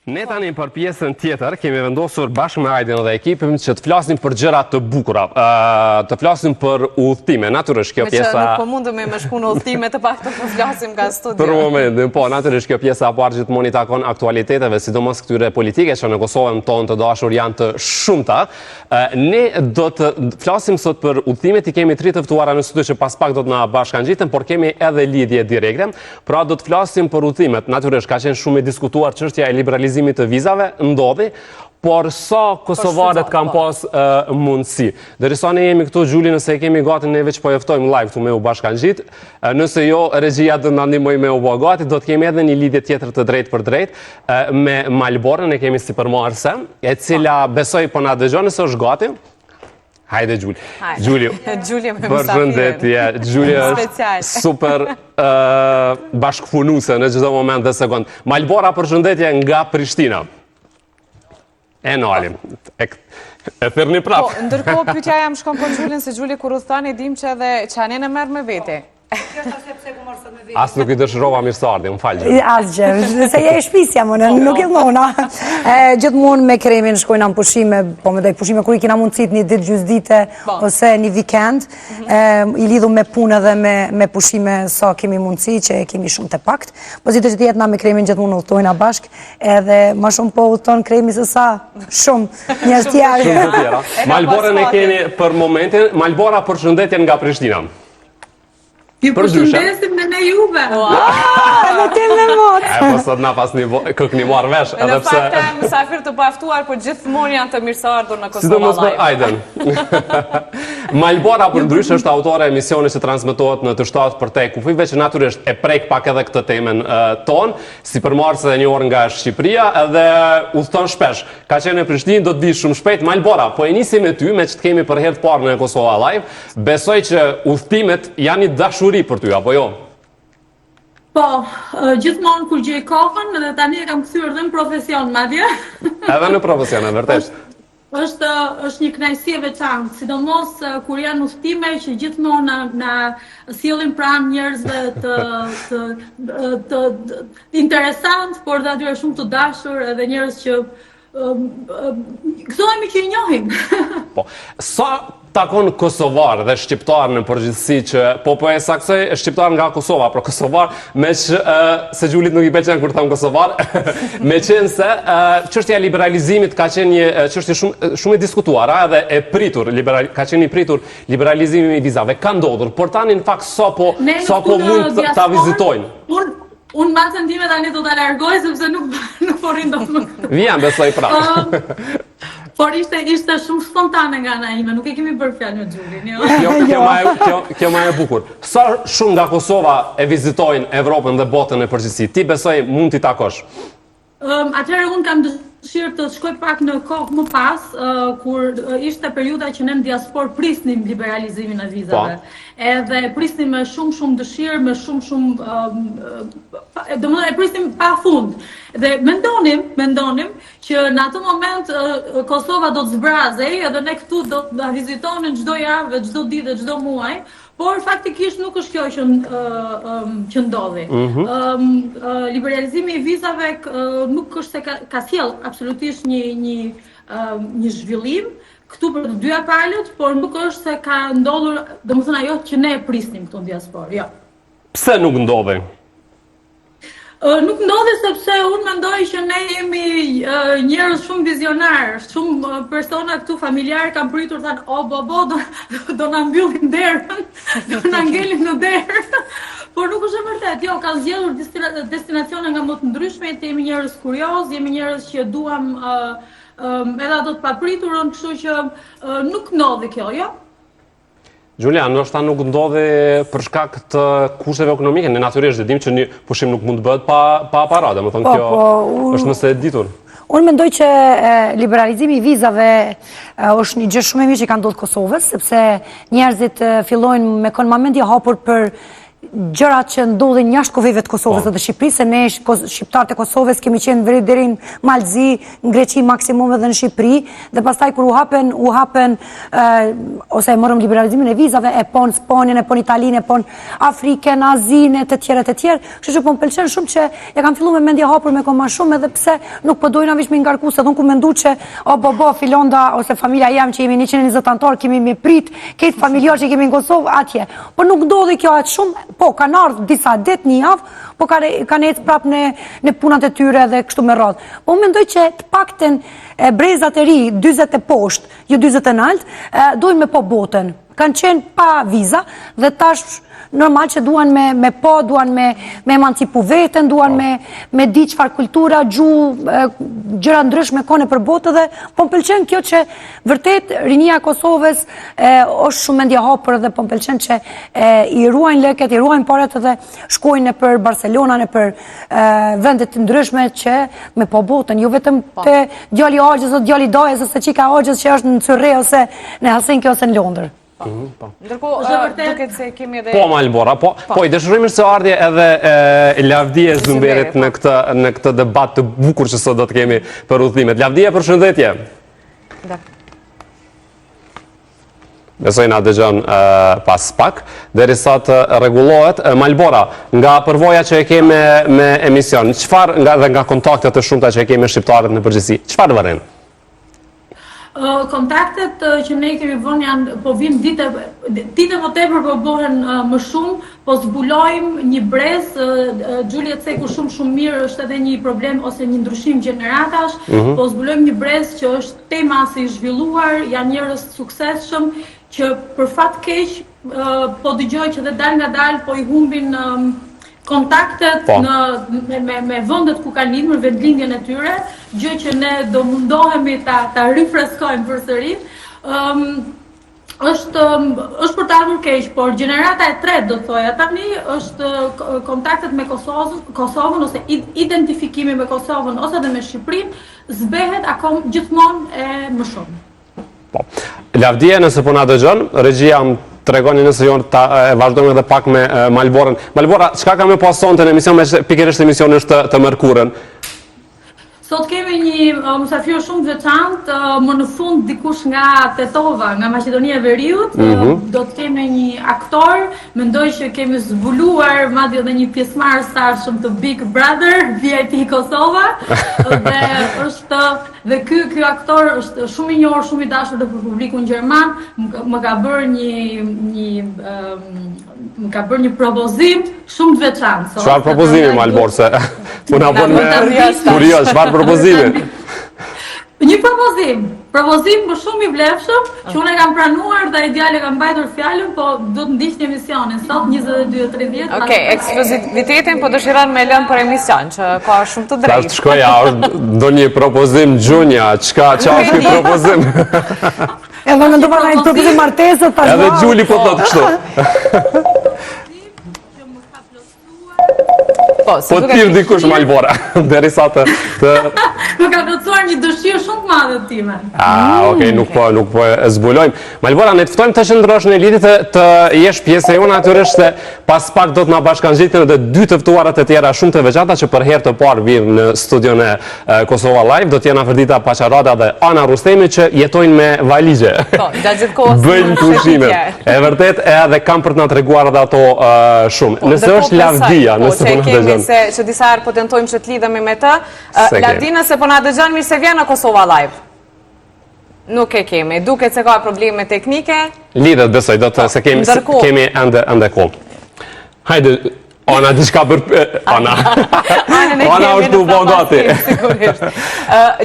Ne tani për pjesën tjetër kemi vendosur bashkë me Ajdin dhe ekipin që të flasim për gjëra të bukura, të flasim për udhëtime. Natyrisht kjo pjesa... Me që nuk po mundëm me shku në udhëtime të pak të flasim nga studio. Për momentin, po, natyrisht kjo pjesa e parë gjithmonë i takon aktualiteteve, sidomos këtyre politike që në Kosovën tonë të dashur janë të shumta. Ne do të flasim sot për udhëtimet, i kemi 3 të ftuara në studio që pas pak do të na bashkangjiten, por kemi edhe lidhje direkte. Pra do të flasim për udhëtimet. Natyrisht ka qenë shumë e diskutuar çështja e liberalizimit të vizave, ndodhi, por sa kosovarët kanë pas mundësi. Derisa ne jemi këtu, Gjuli, nëse e kemi gati, ne veç po jeftojmë live këtu me u bashkangjit. Nëse jo, regjia do na ndihmoj me u bë gati, do të kemi edhe një lidhje tjetër të drejtë për drejtë me Malborën, e kemi sipërmarrëse, e cila besoj po na dëgjon nëse është gati. Hajde, Gjuli. Gjuli, përshëndetje. Gjuli është super bashkëpunuese në çdo moment dhe sekond. Malbora, përshëndetje nga Prishtina. E nalim. E thërni prapë. Po, ndërkohë pyetja jam shkon për Gjulin, se Gjuli kur udhëtani dim që edhe qanin e merr me vete. Asë nuk i dëshirova mirësardhje, më falë gjë. Asë gjë, se je e shpisja më në, nuk e dhona. Gjithmonë me kremin shkojna në pushime, po me dojë pushime kur i kina mundësit një ditë gjysdite ose një vikend, i lidhu me punë dhe me pushime sa kemi mundësi, që kemi shumë të pakt. Po si të që tjetë na me kremin gjithmonë udhtojna bashk, edhe ma shumë po udhton kremi se sa shumë njërë tjerë. Shumë të tjera. Malborën e keni për momentin, Malbora përshëndetje nga Prishtina. Ju përshëndesim dhe ne juve. Në tim me motë. Po sot na pas këkni marrë vesh. Në fakt e mësafir të paftuar, por gjithmonë janë të mirëseardhur në Kosovë Live. Sidomos për Ajdin. Malbora për ndrysh është autore e emisionit që transmetohet në të shtatë për te kufive, që natyrisht e prek pak edhe këtë temen tonë, si përmarrëse dhe një orë nga Shqipëria, edhe udhton shpesh. Ka qenë në Prishtinë, do të vi shumë shpejt. Malbora, po e nisim me ty, me që të kemi për herë të parë në Kosova Live, besoj që udhtimet janë një dashuri për ty, apo jo? Po, gjithmonë kur gjej kohën, dhe tani e kam kthyer edhe në profesion, madje. Edhe në profesion, e vërtetë. Është një kënaqësi e veçantë, sidomos kur janë udhëtime që gjithmonë na sillin pranë njerëzve të interesant, por dhe atyre shumë të dashur, edhe njerëz që gëzohemi që i njohim. Po, sa takon kosovar dhe shqiptar në përgjithësi që, po e saksoj shqiptar nga Kosova, pro kosovar, me që, se Gjulit nuk i pëlqen kur tham kosovar, me qenë se çështja e liberalizimit ka qenë një çështje shumë e diskutuar, edhe e pritur, ka qenë i pritur liberalizimi i vizave, ka ndodhur, por tani në fakt sa po mund ta vizitojnë. Unë matën time tani do ta largoj, sepse nuk po rrin dot më. Vjen, besoj prapë. Por ishte shumë spontane nga ana ime, nuk e kemi bërë fjalë me Gjulin. Kjo ma e bukur. Sa shumë nga Kosova e vizitojnë Evropën dhe botën e përgjithësi? Ti besoj mund t'i takosh? Atëherë unë kam dëshirë të shkoj pak në kohë më pas, kur ishte periudha që ne në diaspor prisnim liberalizimin e vizave. Edhe prisnim me shumë dëshirë, me shumë, domethënë e prisnim pa fund. Dhe mendonim që në atë moment Kosova do të zbrazej, edhe ne këtu do të vizitonin çdo javë, çdo ditë, çdo muaj. Por faktikisht nuk është kjo që ndodhi. Liberalizimi i vizave nuk është se ka sjell absolutisht një zhvillim këtu për të dyja palët, por nuk është se ka ndodhur, domethënë ajo që ne e prisnim këtu në diasporë. Jo. Pse nuk ndodhi? Nuk ndodhi sepse unë mendoj që ne jemi njerëz shumë vizionar, shumë persona këtu familjar kanë pritur, thanë, o bobo, do na mbyllin derën, do na ngelin në derë. Por nuk është e vërtet, jo, ka zgjedhur destinacione nga më të ndryshme, jemi njerëz kurioz, jemi njerëz që duam edhe ato të papriturën, kështu që nuk ndodhi kjo, jo. Gjulia, ndoshta nuk ndodhi për shkak të kushteve ekonomike, ne natyrisht dim që një pushim nuk mund të bëhet pa aparat, domethënë kjo është mëse e ditur. Unë mendoj që liberalizimi i vizave është një gjë shumë e mirë që ka ndodhur Kosovës, sepse njerëzit fillojnë me kënd mendje hapur për gjërat që ndodhin jashtë kufive të Kosovës dhe të Shqipërisë, se ne shqiptarët e Kosovës kemi qenë deri në Malzi, në Greqi maksimum edhe në Shqipëri, dhe pastaj kur u hapen ose e morëm liberalizimin e vizave, e pon Spanjen, e pon Italinë, e pon Afrikën, Azinë, të tjerë, kështu që po më pëlqen shumë që ja kam filluar me mendje hapur me koma shumë, edhe pse nuk po dojna vish me ngarku, se dhon ku mendu që o filonda ose familja jam që jemi 120 antar, kemi me prit, këtë familjar që kemi në Kosovë atje. Po nuk ndodhi kjo atë shumë. Po, kanë ardhë disa det një javë, po kanë ecë prapë në punat e tyre dhe kështu me radhë. Po, mendoj që të pakten brezat e ri, 40 e poshtë, jo 40 e naltë, dojnë me po botën. Kanë qenë pa viza dhe tash normal që duan duan me emancipu veten, duan me di çfarë kultura, gjëra ndryshme kone për botë dhe po më pëlqen kjo që vërtet rinia e Kosovës është shumë mendje hapur dhe po më pëlqen që i ruajnë lekët, i ruajnë parat dhe shkojnë nëpër Barcelona, nëpër vende të ndryshme që me po botën, jo vetëm te djali Axhës ose djali Dajës ose çika Axhës që është në Cyrre ose në Helsinki ose në Londër. Ndërkohë, duket se kemi edhe... Po, Malbora, po i dëshirojmë së ardhje edhe Lavdia e Zumberit në këtë debat të bukur që sot do të kemi për udhëtimet. Lavdia, përshëndetje. Besoj na dëgjon pas pak, derisa të rregullohet. Malbora, nga përvoja që e kemi me emision, çfarë dhe nga kontaktet të shumta që e kemi me shqiptarët në përgjithësi, çfarë vëren? Kontaktet që ne kemi vënë janë, po vinë ditë më tepër po bëhen më shumë, po zbulojmë një brez, Xhulia Ceku shumë mirë, është edhe një problem ose një ndryshim gjeneratash, po zbulojmë një brez që është tema si zhvilluar, janë njerëz suksesshëm që për fat keq po dëgjoj që dhe dal nga dal po i humbin kontaktet me vendet ku kanë lidhur, vendlindjen e tyre, gjë që ne do mundohemi ta rifreskojmë përsëri. Është për të ardhur keq, por gjenerata e tretë do thoja tani është kontaktet me Kosovën ose identifikimi me Kosovën ose edhe me Shqipërinë zbehet akoma gjithmonë e më shumë. Po. Lavdia, nëse po na dëgjon, regjia të regoni nëse jonë të vazhdojmë edhe pak me Malborën. Malbora, qka ka me pasonte në emision, me pikërisht emision është të mërkurën? Sot kemi një mysafir shumë veçantë, më në fund dikush nga Tetova, nga Maqedonia e Veriut, do të kemi një aktor, mendoj që kemi zbuluar madje edhe një pjesëmarrës shumë të Big Brother, VIP Kosova, dhe ky aktor është shumë i njohur, shumë i dashur dhe për publikun gjerman, më ka bërë një propozim shumë të veçantë. Çfarë propozimi, Malbor, se po na bën me kurios, çfarë propozimi? Një propozim më shumë i vlefshëm, që unë e kam pranuar dhe ideale kam mbajtur fjalën, po do të ndiqni emisionin sot 22:30. Okej, ekskluzivitetin po dëshiron me lënë për emision, që ka shumë të drejtë. Tash shkoja, do një propozim gjunja, çka është ky propozim? Edhe mendova nga një propozim martesë, tash. Edhe Gjuli po thotë kështu. Po t'pirë dikush Malbora, derisa të... Më ka plotësuar një dëshirë shumë të madhe time. Okej, nuk po e zbulojmë. Malbora, ne të ftojmë të qëndrosh në lidhje të jesh pjesë e jonë natyrisht se pas pak do të na bashkangjitin edhe dy të ftuarat e tjera shumë të veçanta që për herë të parë vijnë në studion e Kosova Live, do të jenë Aferdita Paqarada dhe Ana Rustemi që jetojnë me valizhe. Po, gjatë gjithë kohës. Bëjnë pushime. E vërtet edhe kam për të na treguar edhe ato shumë. Nëse është Lavdia, nëse po na dëgjon. Që disa herë po tentojmë që të lidhemi me të. Lavdia, nëse po na dëgjon, mirë se vjen në Kosova Live. Nuk e kemi. Duket se ka probleme teknike. Lidhet, besoj, do të se kemi ende kohë. Hajde, Ana, diçka për... Ana është të ubondati.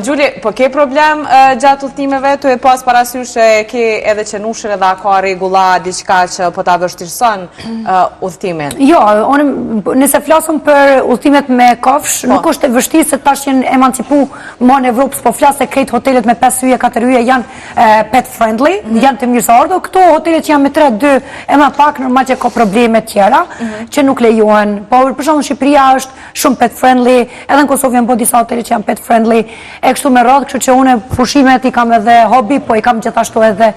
Gjuli, po ke problem gjatë udhëtimeve, tu e pas parasysh e ke edhe qenushër edhe ka regula diçka që po ta vështirëson udhëtimin? Jo, nëse flasëm për udhëtimet me kafsh, nuk është e vështirë se tash janë emancipu më në Evropës, po flasë se krejt hotelet me 5 yje, 4 yje janë pet friendly, janë të mirëseardhur. Këto hotelet që janë me 3-2 e ma pak normal që ka probleme tjera që nuk lejohen. Po për shembull Shqipëria është shumë pet friendly, edhe në Kosovë janë po disa hotele që janë pet friendly, e kështu me radhë, kështu që unë pushimet i kam edhe hobi, po i kam gjithashtu edhe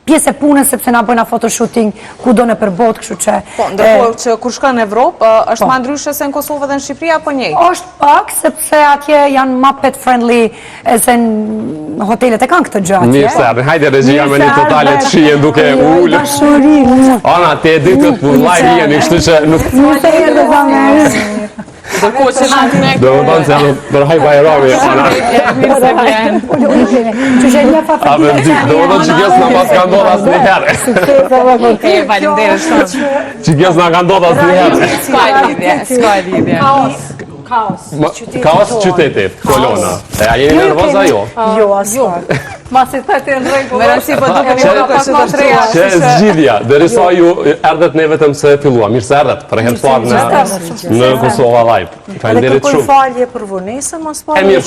pjesë e punës, sepse na bëjna photoshooting ku do në përbot, kështu që... Po, ndërkohë që kur shkon në Evropë, është ma ndryshe se në Kosovë dhe në Shqipëri, apo njëjtë? Është pak, sepse atje janë ma pet friendly, se në hotelet e kanë këtë gjë atje. Mirë se, hajde regjia me një totalet shijen duke ullë. Dashuri. Ana, te e ditë të live jeni, kështu që nuk... Mirë se erdhe zamë. Ndërkohë që na të Do më banë se janë përhaj bajrami, Ana. mirë se vjen. Që që një pa A me gjithë, do më që gjesë në pas ka ndodhë asë një herë. E, falimderit shumë. Që gjesë në ka ndodhë asë një herë. S'ka lidhje. Kaos qyteti, kolona. E a jeni nervoza jo? Jo, asë. Masi të të në rejtë, Me rëndësi për duke një duke që të treja. Që e zgjidhja, derisa ju erdhet ne vetëm se fillua. Mirë se erdhet, për herë parë në Kosova Live. Edhe Faleminderit kërkoj shumë. falje për vonesën, mos E mirë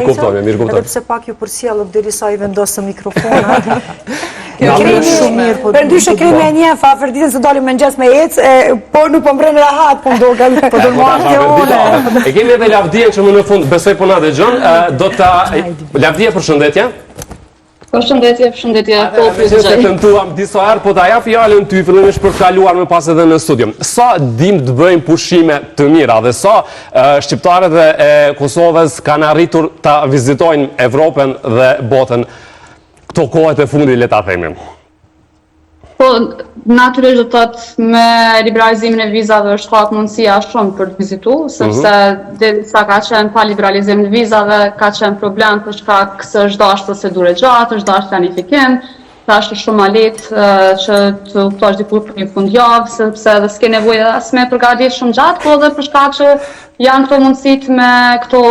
kuptoj. Edhe pse pak ju përcjellëm derisa i vendosëm mikrofonat. Na Kemi bësh shumë mirë po. Për ndyshe krimi e një fa, për ditën se dalim me nxes me ecë, po nuk po mbrenë rahat, po ndoken, po do marrë të one. E kemi edhe Lavdien që më në fund, besoj po na dëgjon, do ta... Lavdie, përshëndetje. Përshëndetje, po Që se tentuam disa herë, po ta jap fjalën ty fillimisht për kaluar më pas edhe në studio. Sa dim të bëjmë pushime të mira dhe sa shqiptarët e Kosovës kanë arritur ta vizitojnë Evropën dhe botën këto kohët e fundit, le ta themi. Po, natyrisht do të thotë me liberalizimin e vizave është ka mundësia shumë për të vizitu, sepse sa ka qenë pa liberalizim të vizave, ka qenë problem për shkak se është dash procedurë gjatë, është dash planifikim, është shumë ma letë që të kuptosh dikur për një fundjavë, sepse dhe s'ke nevojë as me përgatit shumë gjatë, po dhe për shkak që janë këto mundësit me këto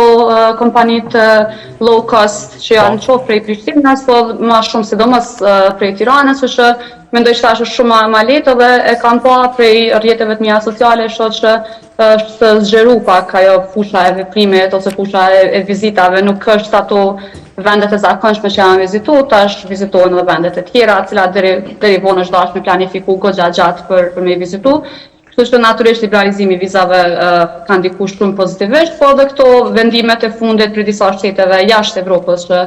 kompanit low cost që janë qofë prej Prishtinës, po ma shumë sidomos prej Tiranës, që mendoj që është shumë ma letë dhe e kanë pa prej rrjeteve të mia sociale, shoh që është zgjeru pak ajo fusha e veprimit ose fusha e vizitave, nuk është ato vendet e zakonshme që janë vizitu, tash vizitohen edhe vendet e tjera, cilat deri vonë është dashur me planifiku goxha gjatë për me vizitu. Kështu që natyrisht liberalizimi i vizave ka ndikuar shumë pozitivisht, po edhe këto vendimet e fundit për disa shteteve jashtë Evropës që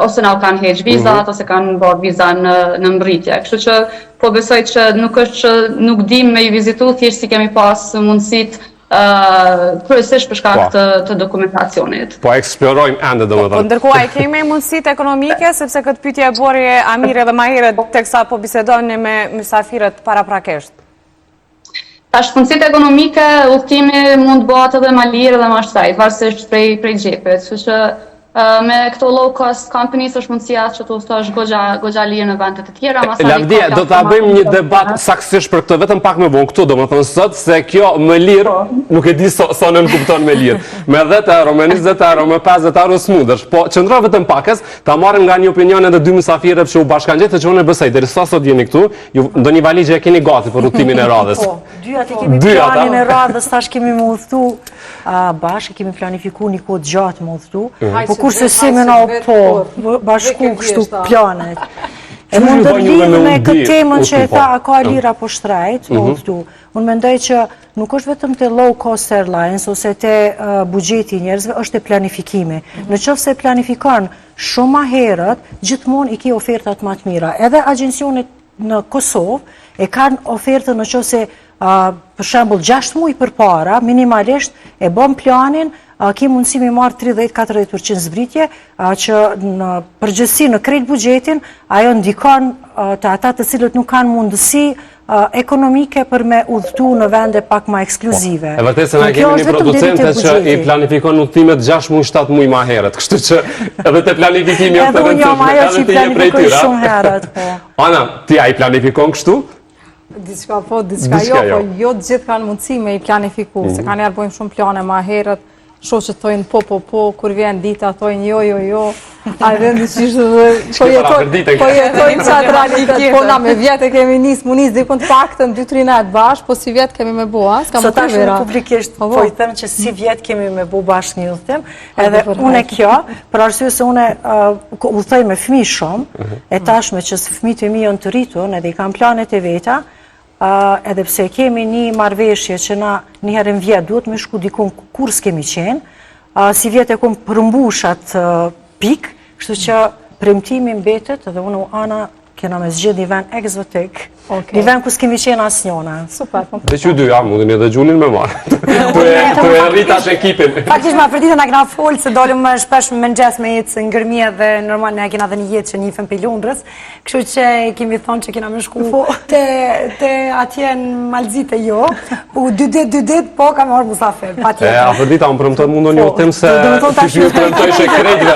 ose na kanë heq vizat ose kanë bërë viza në mbritje. Kështu që po besoj që nuk është që nuk dim me i vizitu, thjesht si kemi pas mundësitë kryesisht për shkak të dokumentacionit. Po eksplorojmë ende Po domethënë. ndërkohë e kemi mundësitë ekonomike, sepse këtë pyetje e bori Amir edhe më herët teksa po bisedoni me mysafirët paraprakisht. Tash mundësitë ekonomike, udhtimi mund bëhet edhe më lirë dhe më shtrejt, varësisht prej xhepit. Kështu që me këto low cost companies është mundësia që të ushtosh goxha lirë në vendet e tjera. Lavdie, do ta bëjmë një debat saktësisht për këtë, vetëm pak më vonë këtu, domethënë sot se kjo më lirë nuk e di sa nën kupton me lirë. Me 10 euro, me 20 euro, me 50 euro smundesh, po qëndro vetëm pakës, ta marrim nga një opinion edhe dy mysafirë që u bashkangjitë, që unë besoj derisa sot jeni këtu, ju ndonjë valizhe e keni gati për udhtimin e radhës. Po, dy aty kemi planin e radhës, tash kemi më udhëtu bashkë, kemi planifikuar një kohë gjatë më udhëtu. Po kurse si më na po bashku kështu planet. E mund të lidhë me këtë temën që e tha a ka lira po shtrejt, udhëtu. Unë mendoj që nuk është vetëm te low cost airlines ose te buxheti i njerëzve, është te planifikimi. Në qoftë se planifikon shumë më herët, gjithmonë i ke ofertat më të mira. Edhe agjencionet në Kosovë e kanë ofertën në qoftë se për shembull 6 muaj përpara, minimalisht e bën planin, ke mundësi me marrë 30-40% zbritje, që në përgjithësi në krejt buxhetin, ajo ndikon të ata të cilët nuk kanë mundësi ekonomike për me udhëtu në vende pak ma ekskluzive. E vërtet se na kemi një producente që i planifikon udhtimet 6 muaj, 7 muaj më herët, kështu që edhe te planifikimi është edhe unë jam ajo që i planifikoj shumë herët. Ana, ti a i planifikon kështu? Diçka po, diçka jo, po jo të gjithë kanë mundësi me i planifiku, se kanë jarë bojmë shumë plane ma herët, shoqët thojnë po, kur vjen dita thojnë jo, a dhe në qishtë dhe po jetojnë qatë realitet, po na me vjetë e kemi mu nisë dikun të paktën 2-3 net bashkë, po si vjetë kemi me boa, s'ka më të vera. Sot ashtë publikisht po i thënë që si vjetë kemi me bo bashkë një udhëtim, edhe une kjo, për arsye se une udhëtoj me fëmi shumë, e tashme që së fëmijët e mi janë të rritun, edhe i kam planet e veta, edhe pse kemi një marrëveshje që na njëherën vjetë duhet me shku dikun kur s'kemi qenë, si vjetë e kom përmbushat pik, kështu që premtimi mbetet edhe unë ana kena me zgjedh një vend egzotik, një vend ku s'kemi qenë asnjona. Super. Dhe që dy, mundin edhe Gjulin me marë. Tu e rritash ekipin. Faktisht ma përditë nga kena folë se dolim më shpesh me mëngjes me jetë së ngërmije dhe normal ne kena dhe një jetë që njifën për Londrës, kështu që kemi thonë që kena me shku te atje në Malzite jo, u 2 dit, po ka marrë musafir, pa tjetër. Afërdita, unë përëmtojnë mundon jo tim se ty përëmtoj shekrejtve.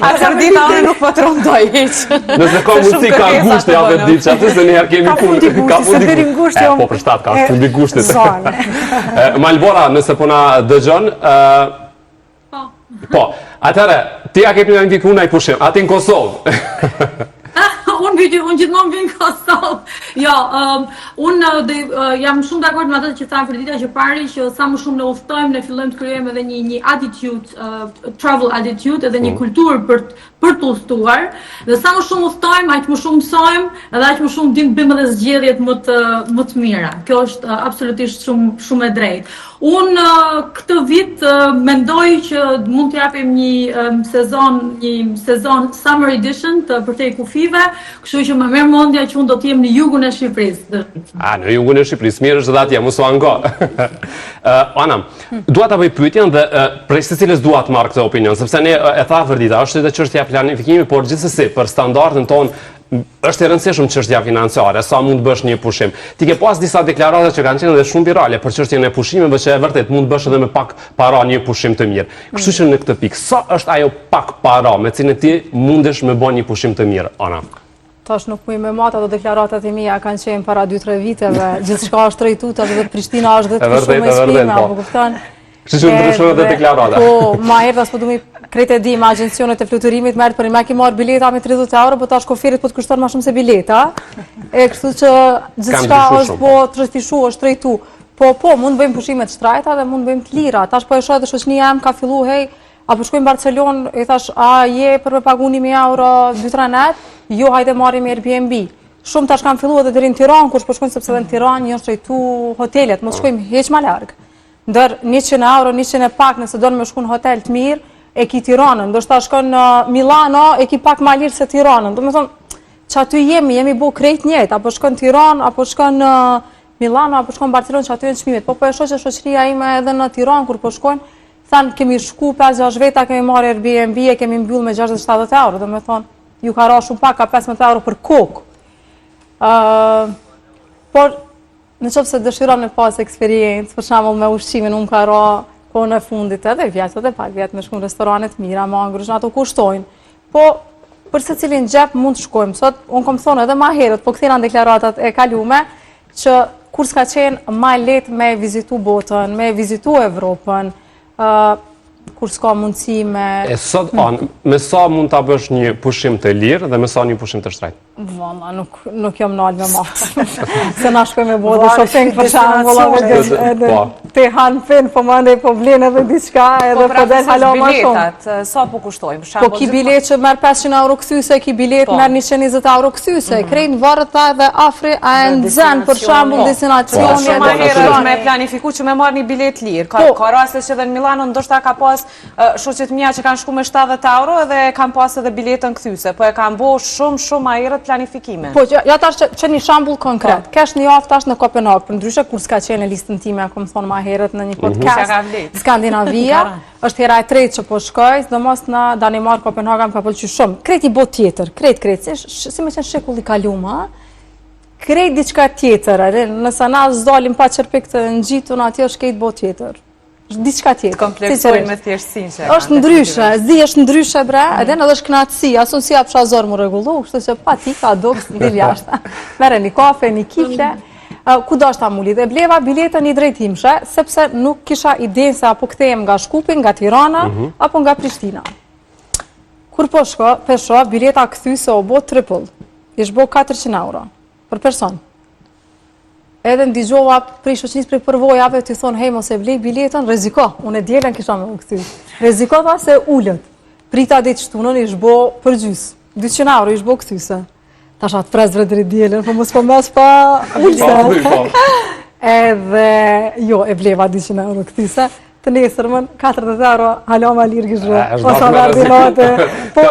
Afërdita, unë nuk po të rëmdoj heqë. Nëse ka mundësi ka gushte Afërdit, që atës dhe njëherë kemi punë. Ka fundi gushti, po për shtatë ka fundi gushtit. Malbora, nëse po na dëgjon, po, atëre, ti a ke planifiku në i pushim, ati në Kosovë. Unë gjithmonë vjen në Kosovë. Jo, unë jam shumë dakord me atë që tha Afërdita që pari që sa më shumë ne udhtojmë, ne fillojmë të krijojmë edhe një attitude, travel attitude, edhe një kulturë për të udhëtuar, dhe sa më shumë udhtojmë, aq më shumë mësojmë, edhe aq më shumë bëjmë edhe zgjedhjet më të mira. Kjo është absolutisht shumë e drejtë. Unë këtë vit mendoj që mund të japim një sezon summer edition për te kufive, kështu që më merr mendja që unë do të jem në jugun e Shqipërisë. Në jugun e Shqipërisë, mirë është dhe atje, mos u ango. Ana, dua ta bëj pyetjen dhe prej secilës dua të marr këtë opinion, sepse ne e tha Afërdita, është edhe çështja e planifikimit, por gjithsesi për standardin ton është e rëndësishme çështja financiare, sa mund të bësh një pushim. Ti ke pas disa deklarata që kanë qenë edhe shumë virale për çështjen e pushimeve, që e vërtet mund të bësh edhe me pak para një pushim të mirë. Kështu që në këtë pikë, sa është ajo pak para me cilën ti mundesh me bën një pushim të mirë, Ana? Tash nuk muj me matë, ato deklaratat e mia kanë qenë para 2-3 viteve, gjithçka është drejtuar, tash edhe Prishtina është vetë shumë e shpejtë, apo kupton? Kështu që ndryshon edhe deklarata. Po, ma herë as po duam kretë di me agjencionet e fluturimit, merret për më ke marr bileta me 30 euro, po tash koferit po të kushton më shumë se bileta. E kështu që gjithçka është po trashëfishuar, është drejtu. Po, mund të bëjmë pushime të shtrajta dhe mund të bëjmë të lira. Tash po e shoh edhe shoqënia jam ka filluar, hey, apo shkojmë në Barcelonë, i thash, a je për me pagu 1.000 euro 2-3 net? Jo, hajde marrim Airbnb. Shumë tash kanë filluar edhe deri në Tiranë, kur po shkojnë sepse në Tiranë janë shtrejtu hotelet, mos shkojmë hiç më larg. Ndër 100 euro, 100 e pak nëse do me shku në hotel të mirë, e ki Tiranën. Ndoshta shkon në Milano, e ki pak ma lirë se Tiranën. Do me thonë, që aty jemi bo krejt njët, apo shkon Tiranë, apo shkon në Milano, apo shkon Barcelonë, që aty e në shmimet. Po e shoh që shoqëria ime edhe në Tiranë, kur po shkojnë, thanë kemi shku 5-6 veta, kemi marrë Airbnb, e kemi mbyll me 60-70 euro. Do me thonë, ju ka ra shumë pak, ka 15 euro për kokë. Por, në qoftë se dëshiron me pas eksperiencë, për shembull me ushqimin, unë ka ra kohën e fundit edhe vjetë edhe pak vjetë me shku në restoranet mira, ma ngrysh në ato kushtojnë. Po, për se cilin gjep mund të shkojmë. Sot, unë kom thonë edhe ma herët, po këthina në deklaratat e kalume, që kur s'ka qenë ma letë me vizitu botën, me vizitu Evropën, kur s'ka mundësi me... E sot, me sa mund të bësh një pushim të lirë dhe me sa një pushim të shtrejt? Valla, nuk jam nalë me matë. Se na shkoj me bodë shopping për shembull, te hanë fin, po më ndej po vlen edhe diçka, edhe po del hala më shumë. Sa po kushtojnë? Po ki bilet që merr 500 euro kthyse, ki bilet merr 120 euro kthyse. Krejnë varet ta edhe afri a e nxen për shembull destinacioni. Shumë më herët me planifiku që me marr një bilet lirë. Ka raste që edhe në Milano ndoshta ka pas shoqet mia që kanë shku me 70 euro edhe kanë pas edhe biletën kthyse, po e kanë bo shumë më herët planifikime. Po, ja tash që një shembull konkret. Kesh një javë tash në Kopenhag, për ndryshe kur s'ka qenë në listën time, kom thonë ma herët në një podcast, Skandinavia, është hera e tretë që po shkoj, sidomos në Danimark, Kopenhaga më ka pëlqyer shumë. Krejt i botë tjetër, krejt, si me qenë shekull i kaluar, krejt diçka tjetër, nëse na s'dalim pa çerpik të ngjitun atje është krejt botë tjetër. Diçka tjetër. Kompleksojnë me thjeshtësinë që është ndryshe, është ndryshe bre, edhe në është knatësi, asun si apsha zorë mu regullu, kështu që pa ti ka doks në dirë jashta. Mere një kafe, një kifle, ku do është amulli. Dhe bleva biletën i drejtimshe, sepse nuk kisha idenë se apo kthejem nga Shkupin, nga Tirana, apo nga Prishtina. Kur po shko, pesho, bileta kthyse o bo triple, ish bo 400 euro për person. Edhe ndigjoha prej shoqënisë prej përvojave të thonë, hej, mos e blej biletën, rreziko. Unë e dielën kisha me u kthy. Rrezikova se ulët. Prita ditë shtunën ish bo për gjys. 200 euro ish bo kthyse. Tash atë prezre drejt dielën, po mos po mes pa ulse. Edhe jo, e bleva 200 euro kthyse. të nesërmën, 40 euro, hala ma lirë kishë, ose verdinate, po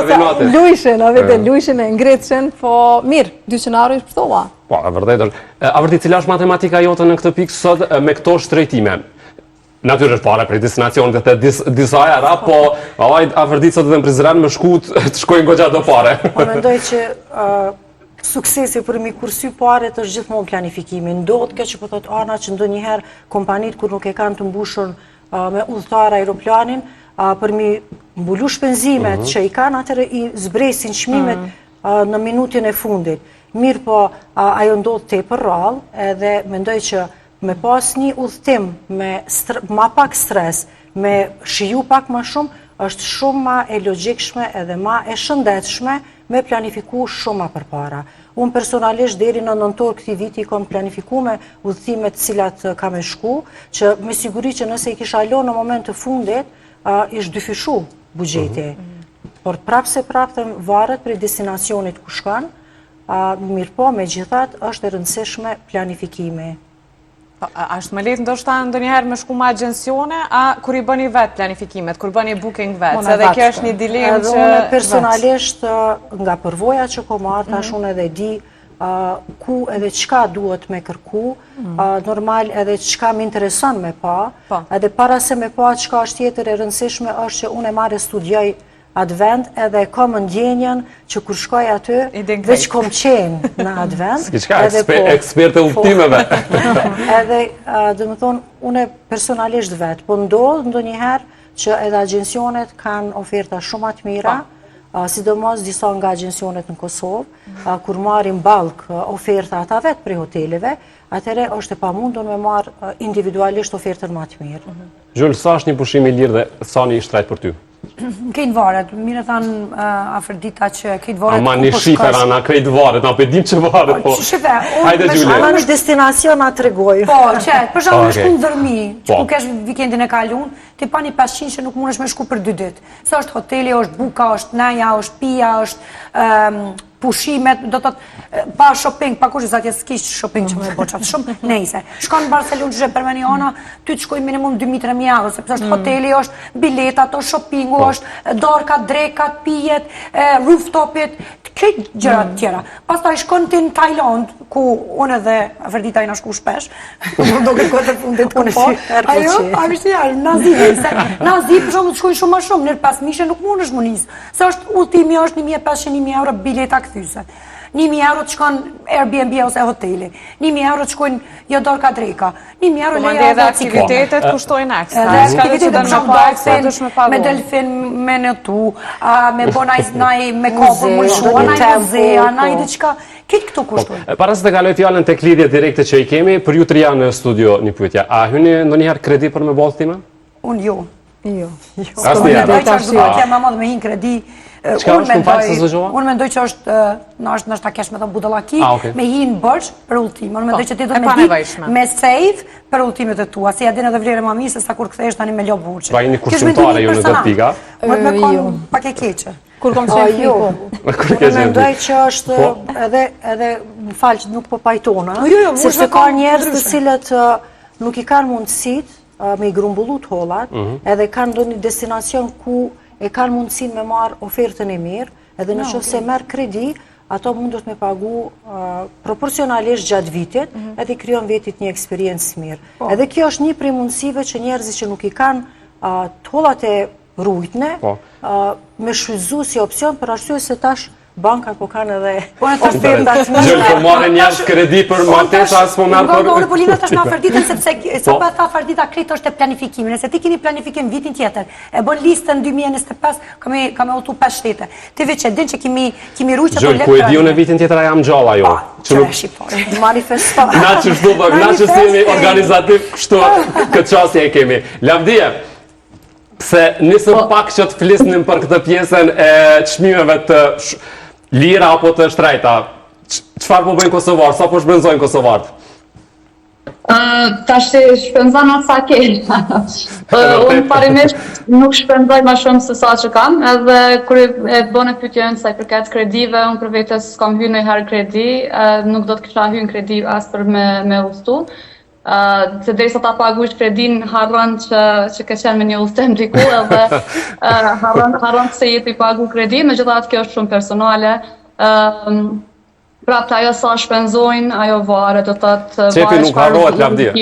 lujshin, a vete, lujshin e ngritëshin, po mirë, 200 euro ishë përtova. Po, e vërdet është. A vërdi, cila është matematika jote në këtë pikë sot me këto shtrejtime? Natyrisht pare për destinacionet e të disa era, po a vërdi sot edhe në Prizren më shkut të shkojnë goxha do pare. Po mendoj që suksesi për mi kursy paret është gjithmonë planifikimi. Ndodhë kjo që po thot Ana që ndonjëherë kompanit kur nuk e kanë të mbushur me udhëtar aeroplanin, për mi mbulu shpenzimet që i kanë, atëre i zbresin çmimet në minutin e fundit. Mirë po, ajo ndodhë te për rrallë, edhe mendoj që me pas një udhëtim me ma pak stres, me shiju pak ma shumë, është shumë ma e logjikshme edhe ma e shëndetshme me planifiku shumë ma përpara. Unë personalisht deri në nëntor këtij viti kam planifikuar udhëtimet cilat kam e shku, që me siguri që nëse i kisha lënë në moment të fundit, ishte dyfishu buxheti. Por prapse varet prej destinacionit ku shkon, mirë po, megjithatë është e rëndësishme planifikimi. A është më letë ndoshta ndonjëherë me shku me agjensione, a kur i bëni vetë planifikimet, kur bëni booking vetë, se dhe kjo është një dilemë që... Unë personalisht nga përvoja që ko marrë, tash unë edhe di ku edhe qka duhet me kërku, normal edhe qka më intereson me pa, edhe para se me pa qka është tjetër e rëndësishme është që unë e marrë studioj atë vend edhe kam ndjenjen që kur shkoj aty, veç kom qenë në atë vend. S'ki qka eksperte udhëtimeve. Edhe, dhe më thonë, une personalisht vetë, po ndodhë ndonjëherë që edhe agjensionet kanë oferta shumë atë mira, sidomos disa nga agjensionet në Kosovë, kur marrin balk oferta ata vetë prej hoteleve, atëre është e pamundur me marrë individualisht ofertën më atë mirë. Gjullë, sa është një pushim i lirë dhe sa një shtrajt për ty? Kejtë varet, mire thanë Aferdita që kejtë varet Ama një shifer, Ana, kejtë varet, na pedim që varet, po... Hajde, Gjulje. Ana në destinacion a të regoj. Po, që, për shumë në shku në dërmi, që ku kesh vikendin e kalun, ti pa një 500 që nuk mundesh me shku për 2 ditë. Sa është hoteli, është buka, është naja, është pija, është pushimet, do të pa shopping, pa kush zatje s'kisht shopping që me bo qatë shumë, nejse. Shkon në Barcelonë që për meni ona, ty të shkoj minimum 2.000-3.000 euro, sepse është hoteli, është biletat, është shoppingu, është dorkat, drekat, pijet, rooftopit, këtë gjërat tjera. Pas ta i shkon të në Tajland, ku unë edhe Aferdita i në shku shpesh, do këtë këtë fundit ku po, ajo, Nazi, për shumë të shkojnë shumë ma shumë, nërë pas mishe nuk mund është munis, se është ultimi është 1.500-1.000 euro bileta këthyse. 1.000 euro të shkon Airbnb ose hoteli, 1.000 euro të shkojnë jodorka dreka, 1.000 euro leja edhe aktivitetet kushtojnë ekstra. Edhe aktivitetet me delfin, me në tu, me bo naj me kopër më shua, naj muzea, naj diqka, kitë këtu kushtojnë. Para se të kaloj fjallën të klidhje direkte që i kemi, për ju të rja në studio një pyetja, a hyni ndonjëherë kredi për me bolë tima? Unë jo. Asë një kredi. Qka është më falë se zëgjoha? Unë mendoj që është, nështë ta kesh me thëmë budallaki, me hinë bërsh për ultim. Unë mendoj që ti do me ditë me save për ultimet e tua, se ja din edhe vlerë ma mi, se sa kur këthesh tani me lo burqe. Pra i një kursimtare ju në dhe pika? Më të me konë pak e keqe. Kur kom qenë fiku. Unë mendoj që është edhe më falë që nuk po pajtona, sepse ka njerës të cilët nuk i kanë mundësit me i grumbullut hollat, edhe kanë do një destinacion ku e kanë mundësin me marë ofertën e mirë, edhe në shumë se merë kredi, ato mundët me pagu proporcionalisht gjatë vitit, edhe i kryon vetit një eksperiencë mirë. Edhe kjo është një prej mundësive që njerëzit që nuk i kanë hollat e rujtne, me shfrytzu si opcion, për arsye se tash banka po kanë edhe ofertat mirë. Gjëllë, po marrë njerës kredi për martesa, asë po merë për... Unë po lina tash me Aferditën, sepse sa pa tha Aferdita kretë është e planifikimin. Nëse ti keni planifikim vitin tjetër, e bën listën 2025, ka me utu 5 shtete. Ti veç e din që kimi rujtë që të lekë... Gjëllë, ku e di unë e vitin tjetër a jam gjalla jo. Që e shqipore. Manifesto. Na që shtu dhe, na që si jemi organizativ, kështu këtë qasje e kemi. Lavdije, pse nisëm pak që të flisnim për këtë pjesën e çmimeve të lira apo të shtrejta, qëfar po bëjnë Kosovarë, sa po shpenzojnë Kosovarët? Ta shpenzojnë atë sa kejnë. Unë parimisht nuk shpenzoj ma shumë se sa që kam, edhe kër e bëne pyetjen sa i përket kredive, unë për vetës s'kam hyrë në herë kredi, nuk do të kisha hyrë në kredi as për me udhëtu. Se derisa ta paguash kredin, harron që ke qenë me një udhëtim diku edhe harron se jeti pagu kredin, megjithatë kjo është shumë personale. Prapë ajo sa shpenzojnë, ajo varet, do të thotë Qefi nuk harrohet lavdia.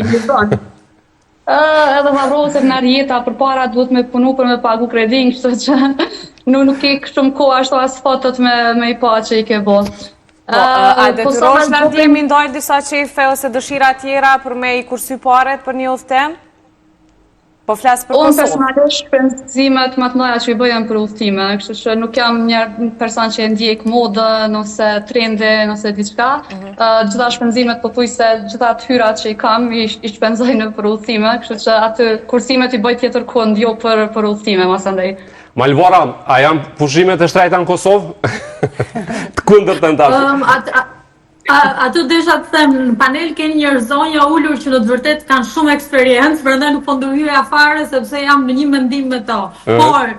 Edhe harrohet se në jeta përpara duhet me punu për me pagu kredin, kështu që nuk ke shumë kohë ashtu as fotot me i pa që i ke bërë. A detyrosh lavdia mi ndajnë disa qefe ose dëshira tjera për me i kursy paret për një udhëtim? Po flasë për Unë Kosovë. personalisht shpenzimet më të mëdha që i bëjmë për udhëtime, kështu që nuk jam një person që e ndjek modën ose trendin ose diçka. Gjitha shpenzimet pothuajse gjitha të hyrat që i kam i shpenzoj në për udhëtime, kështu që aty kursimet i bëj tjetër kund jo për udhëtime masandej. Malvora, a janë pushimet e shtrejta në Kosovë? Të kundër të ndashë. Ato desha të them, në panel keni njerëzonja ullur që në të vërtet kanë shumë eksperiencë, prandaj nuk po ndërhyja fare sepse jam në një mendim me to. Por,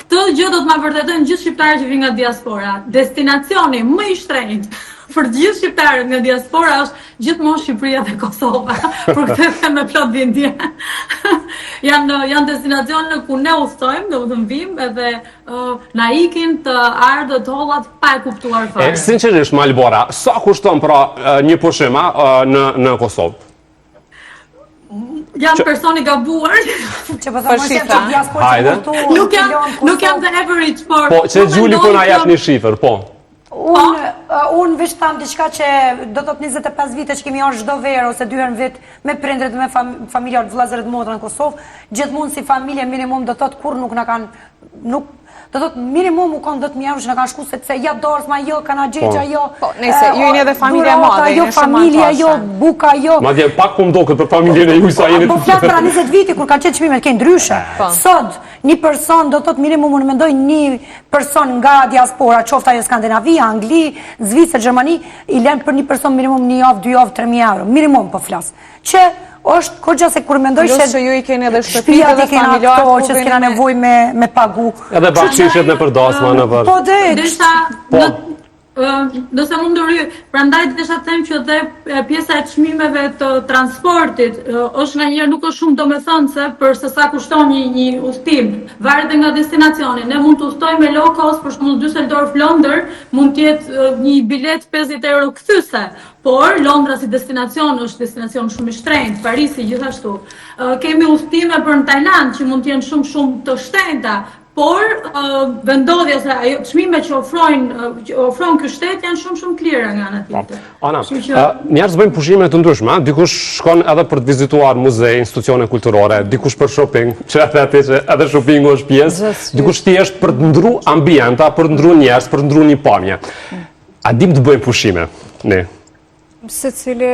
këtë gjë do të ma vërtetojnë gjithë shqiptarët që vinë nga diaspora. Destinacioni më i shtrenjtë për gjithë shqiptarët nga diaspora është gjithmonë Shqipëria dhe Kosova. Për këtë them me plot bindje. Janë destinacione ku ne udhtojmë, domethënë vim edhe na ikin të ardhët hollat pa e kuptuar fare. Sinqerisht, Malbora, sa kushton pra një pushim në Kosovë? Jam personi gabuar. Që po thëmë është që diaspora Hajde. Nuk jam the average, por... Po, që Gjuli po na jep një shifër, po. Unë veç tham diçka që do të 25 vite që kemi janë çdo verë ose 2 herë në vit me prindrit, me familjarët, vëllezërit, motra në Kosovë, gjithmonë si familje minimum do thotë kur nuk na kanë do thotë minimum u kanë 10.000 euro që na kanë shku sepse ja dorës ma jo, kana gjegja jo. Po, nëse ju jeni edhe familja madhe, jo familja jo, buka jo. Madje pak po mdoket për familjen e juaj sa jeni. Po flas para 20 viti kur kanë qenë çmimet kanë ndryshe. Sot një person do thotë minimum unë mendoj një person nga diaspora, qoftë ajo Skandinavia, Angli, Zvicër, Gjermani, i lën për një person minimum 1 javë, 2 javë, 3.000 euro. Minimum po flas. Që është kogja se kur mendoj se që ju i keni edhe shtëpitë dhe familjarët këto që s'kena nevojë me pagu. Edhe bakshishet në përdasma në për. Po dhe Nëse mund ndërhy, prandaj desha të them që dhe pjesa e çmimeve të transportit është nganjëherë nuk është shumë domethënëse për se sa kushton një udhtim. Varet nga destinacioni. Ne mund të udhtojmë me low cost, për shembull Düsseldorf Londër, mund të jetë një bilet 50 euro kthyese. Por Londra si destinacion është destinacion shumë i shtrenjtë, Parisi gjithashtu. Kemi udhtime për në Tajland që mund të jenë shumë të shtrenjta. Por vendodhja se ajo çmimet që ofron ky shtet janë shumë klira nga ana tjetër. Ana, njerëz bëjnë pushime të ndryshme, dikush shkon edhe për të vizituar muze, institucione kulturore, dikush për shopping, që edhe shoppingu është pjesë, dikush thjesht për të ndru ambienta, për të ndru njerëz, për të ndru një pamje. A dim të bëjmë pushime ne? Secili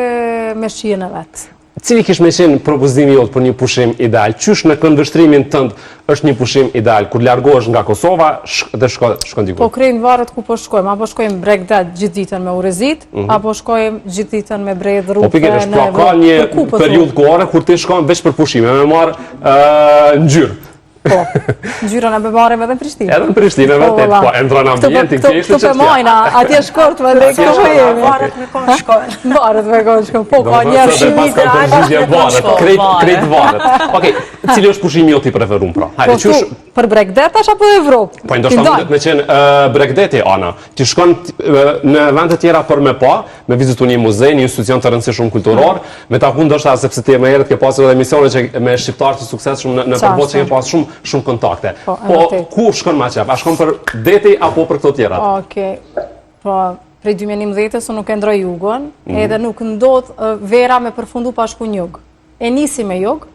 me shijen e vet. Cili kish me qenë propozimi jot për një pushim ideal? Qysh në këndvështrimin tënd është një pushim ideal? Kur largohesh nga Kosova dhe shkon diku? Po krejnë varet ku po shkojmë. Apo shkojmë Bregdet gjithë ditën me urezit, apo shkojmë gjithë ditën me bredh rrugë. Po pikërisht, pra ka një periudhë kohore kur ti shkon veç për pushime, me marr ngjyrë. Po, ngjyrën e bemarëm edhe në Prishtinë. Edhe në Prishtinë, vërtet, po, endron ambientin, kështu që këtu majna, atje shkort me dhe këtu jemi. varet me kohë shkojnë. Varet me kohë shkojnë, po, ka njerë shimit krejt varet. Okej, cili është pushimi jot i preferuar pra? Hajde, qysh për Bregdet është apo Evropë? Po ndoshta mundet me qenë Bregdeti, Ana. Ti shkon në vende të tjera për me pa, me vizitu një muze, një institucion të rëndësishëm kulturor, me taku ndoshta sepse ti më herët ke pasur edhe emisione që me shqiptar të suksesshëm në përballë që ke pasur shumë kontakte. Po ku shkon më çap? A shkon për deti apo për këto tjerat? Okej. Po prej 2019-s unë nuk e ndroj jugun, edhe nuk ndodh vera me përfundu pa shku në jug. E nisi me jug,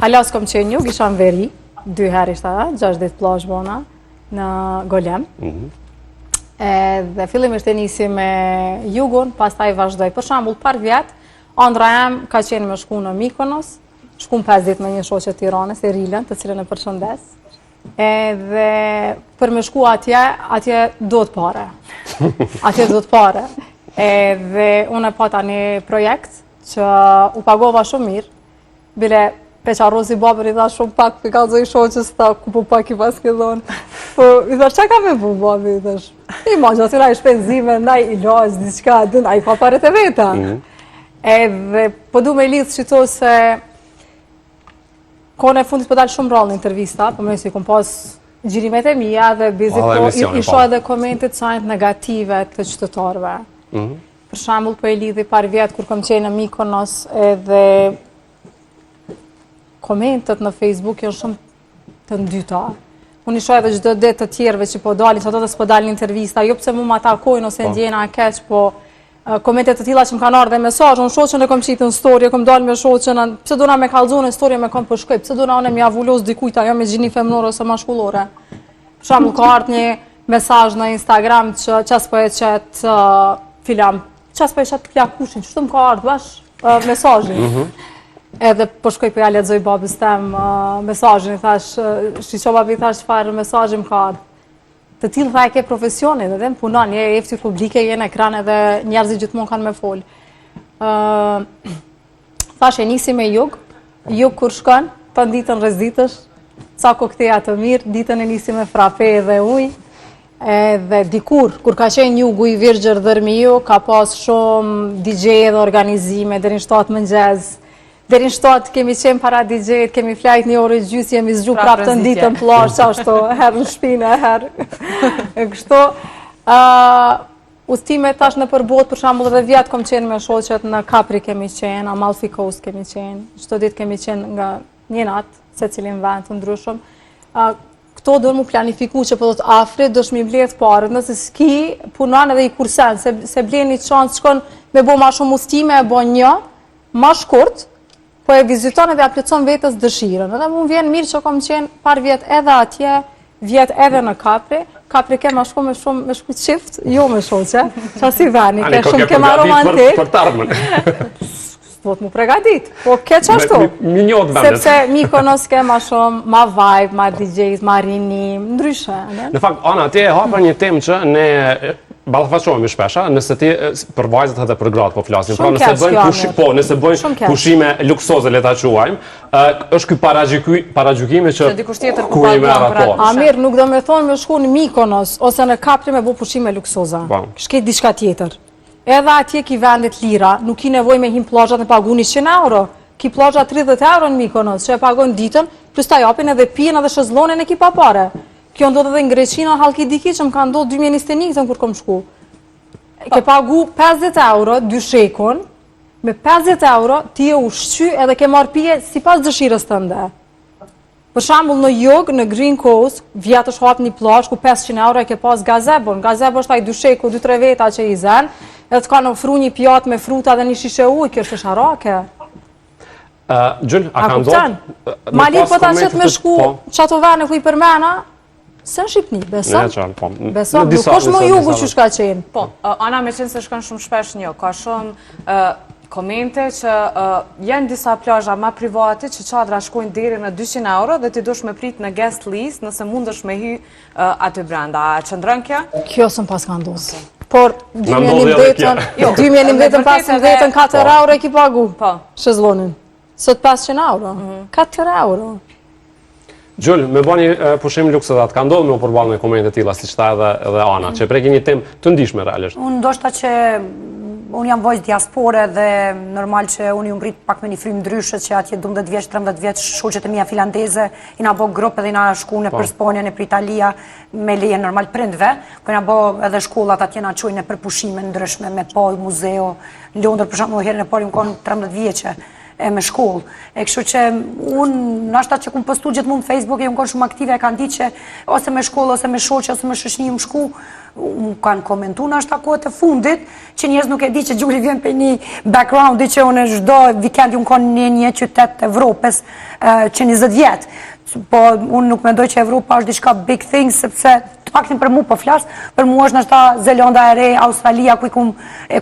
halas kom qenë jug, isha në veri, 2 herë ishta, 6 ditë plazh bona në Golem. Dhe fillimisht e nisi me jugun, pastaj vazhdoj. Për shembull, par vjet, ëndra jam ka qenë me shku në Mikonos, shkum 5 ditë me një shoqe Tiranës, Erilën, të cilën e përshëndes. Edhe për me shku atje do të pare. Atje do të pare. Edhe unë e pata një projekt që u pagova shumë mirë. Bile Peqa Rozi babër i dha shumë pak, për ka zoj shoqës ta ku po pak i pas këdhonë. Po, i thash, qa ka me bu babë, i thash. I ma gjatyra i shpenzime, ndaj i lojës, diqka, a i pa paret e veta. Edhe po du me lidhë që to se kone e fundit po dalë shumë rallë në intervista, po më nësi kom pas gjirimet e mija dhe bizit po isho edhe komentit sajnë negative të qytetarëve. Për shambull po e lidhi par vjetë kur kom qenë në Mykonos edhe komentet në Facebook janë shumë të ndyta. Unë isho edhe gjdo det të tjerve që po dalin, që ato të s'po dalin intervista, jo pëse mu ma takojnë ose ndjena a keq, po komentet të tila që më kanë ardhe mesazh, unë shoqën e kom qitë në story, kom dalë me shoqën, pëse do na me kalzone story me kom përshkoj, pëse do na one me avullos dikujta, jo me gjini femnore ose mashkullore. Për shembull ka ardhur një mesazh në Instagram që qas po e qet filam, qas po e qet plakushin, çfarë më ka ardhur bash mesazhin. Edhe po shkoj për ja lexoj babës tem mesazhin, thash, shiqo babi, thash çfarë mesazhi më ka ardhur. Të tillë tha e ke profesionin, edhe më punon, je e eftir publike, je në ekran edhe njerëzit gjithmonë kanë me fol. Thash e nisi me jug kur shkon, pa ditën rreth ditësh, ca kokteja të mirë, ditën e nisi me frape dhe ujë. Edhe dikur, kur ka qenë jugu i Virgjër Dërmiu, ka pas shumë DJ dhe organizime, deri në 7 mëngjes. Deri në 7 kemi qenë para DJ-t, kemi flajt një orë gjysë, jemi zgju prapë të nditën plash, qashto, herë në shpinë, herë. Kështu, udhtime tash në përbot, për shambull edhe vjetë kom qenë me shoqet në Capri kemi qenë, Amalfi Coast kemi qenë, çdo ditë kemi qenë nga një natë, se cilin vend të ndryshëm. Këto do mu planifiku që po do të afrit, do shmi mbledh parët, nëse s'ki punon edhe i kursen, se blen një qanë shkon me bo ma shumë udhtime, e bo një, ma shkurt, po e viziton edhe aplicon vetës dëshirën. Edhe mu vjen mirë që kom qenë par vjetë edhe atje, vjetë edhe në Capri. Capri ke ma shku me shumë me shku qift, jo me shoqe, që si veni, ke shumë ke ma romantik. Për tarmën. Vot mu pregadit, po ke qashtu. Sepse Mykonos ke ma shumë, ma vibe, ma DJs, ma rinim, ndryshe. Në fakt, Ana, ti e hapa një temë që ne ballafaqohemi shpesha, nëse ti për vajzat edhe për gratë po flasim, pra nëse bëjnë pushime luksoze le ta quajmë, është ky paragjykimi që ku i merr ato. Amir, nuk do me thonë me shku në Mykonos ose në Capri me bu pushime luksoza. Shket diçka tjetër. Edhe atje ki vendet lira, nuk ki nevoj me him plazhat në pagu 100 euro. Ki plazhat 30 euro në Mykonos, që e pagon ditën, plus ta japin edhe pijen edhe shezlonin e ki pa pare. Kjo ndodhë edhe në Greqina, Halkidiki, që më ka ndodhë 2021 kur kom shku. Ke pagu 50 euro, dyshekun, me 50 euro ti e ushqy edhe ke marrë pije si pas dëshirës të ndë. Për shambull në jog, në Green Coast, vjetë është hap një plazh ku 500 euro e ke pas gazebon. Gazebo është taj dysheku, 2-3 veta që i zen, edhe të ka në ofru një pjatë me fruta dhe një shishe ujë, kjo është sharake. Gjyll, a ka ndodhë? Malit po ta qëtë me shku, qato vene ku i përmena, se në Shqipni, beson, nuk është më jugu që shka qenë. Po, Ana me qenë se shkon shumë shpesh një, ka shumë komente që janë disa plazha ma private që qadra shkojnë deri në 200 euro dhe ti dush me prit në guest list nëse mund është me hy aty brenda. A qëndrën kja? Kjo së më pas ka ndosë. Por 2019-15 4 euro e ki pagu shezlonin. Sot 500 euro, 4 euro. Gjull, me bani pushim luksodat, ka ndodhë me u përballë me komente tilla, si qëta edhe Ana, që preki një temë të ndishme realisht. Unë ndoshta që unë jam vojtë diaspore dhe normal që unë ju ngrit pak me një frymë ndryshe që atje 12 vjeç, 13 vjeç, shoqet e mia finlandeze, i na bo grupë edhe i na shku në për Spanjën e për Italia me leje normal prindve, ku i na bo edhe shkollat atje na çojnë për pushime ndryshme, me pa muzeo, në Londër për shembull herën e parë më kanë 13 vjeçe e me shkollë. E kështu që unë, nashta që kumë postu gjithmonë në Facebook, e unë konë shumë aktive, e kanë ditë që ose me shkollë, ose me shoqë, ose me shoqëni më shku, unë kanë komentu nashta kohët e fundit, që njerëz nuk e di që Gjulli vjen për një background, që unë çdo vikendi unë konë një qytet Evropës që 20 vjetë. Po unë nuk mendoj që Evropa është diçka big thing, sepse të paktin për mu po flas, për mu është nashta Zelanda e Re, Australia, ku e